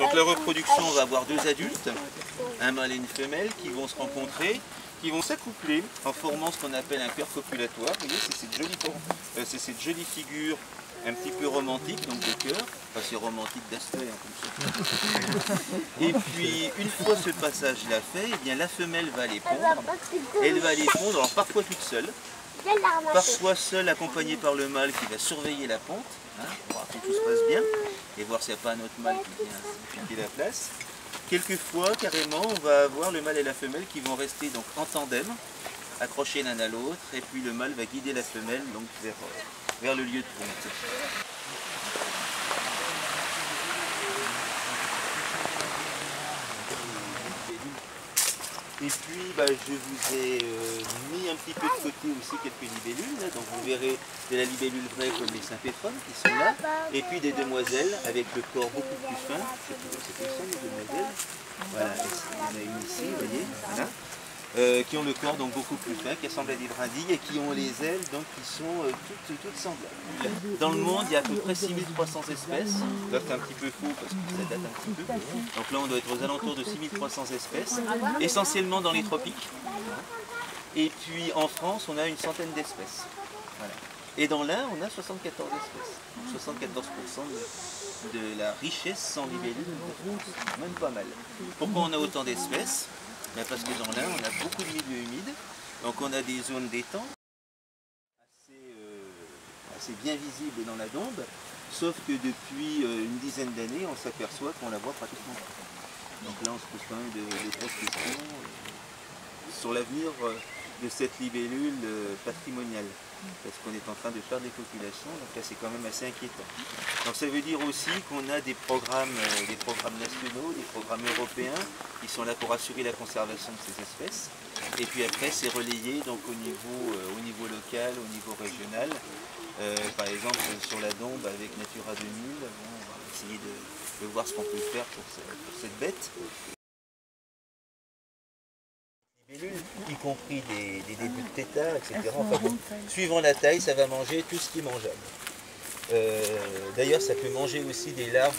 Donc la reproduction, on va avoir deux adultes, un mâle et une femelle, qui vont se rencontrer, qui vont s'accoupler en formant ce qu'on appelle un cœur copulatoire. Vous voyez, c'est cette jolie figure un petit peu romantique, donc de cœur. Enfin, c'est romantique d'aspect, hein, comme ça. Et puis, une fois ce passage-là fait, eh bien, la femelle va aller pondre. Elle va aller pondre, alors parfois toute seule, parfois seule accompagnée par le mâle qui va surveiller la ponte, hein, pour voir que tout se passe bien, et voir s'il n'y a pas un autre mâle qui vient piquer la place. Quelquefois, carrément, on va avoir le mâle et la femelle qui vont rester donc en tandem, accrochés l'un à l'autre, et puis le mâle va guider la femelle donc vers le lieu de ponte. Et puis je vous ai mis un petit peu de côté aussi quelques libellules, là. Donc vous verrez de la libellule vraie comme les sympétrones qui sont là, et puis des demoiselles avec le corps beaucoup plus fin. C'est ça les demoiselles. Voilà, il y en a une ici, vous voyez, voilà. Qui ont le corps donc beaucoup plus fin, qui ressemblent à des brindilles et qui ont les ailes donc qui sont toutes semblables. Dans le monde, il y a à peu près 6300 espèces. Là, c'est un petit peu faux parce que ça date un petit peu. Donc là, on doit être aux alentours de 6300 espèces, essentiellement dans les tropiques. Et puis en France, on a une centaine d'espèces. Voilà. Et dans l'Ain, on a 74 espèces. Donc 74% de la richesse sans libellule, même pas mal. Pourquoi on a autant d'espèces? Parce que dans l'Ain, on a beaucoup de milieux humides, donc on a des zones d'étang assez bien visibles dans la Dombe, sauf que depuis une dizaine d'années, on s'aperçoit qu'on la voit pratiquement pas. Donc là, on se pose quand même de grosses questions sur l'avenir de cette libellule patrimoniale, parce qu'on est en train de perdre les populations, donc là c'est quand même assez inquiétant. Donc ça veut dire aussi qu'on a des programmes nationaux, des programmes européens qui sont là pour assurer la conservation de ces espèces, et puis après c'est relayé donc au niveau local, au niveau régional. Par exemple sur la Dombe avec Natura 2000, on va essayer de voir ce qu'on peut faire pour cette bête. Y compris des débuts de tétard, etc. Enfin, bon, suivant la taille, ça va manger tout ce qui est mangeable. D'ailleurs, ça peut manger aussi des larves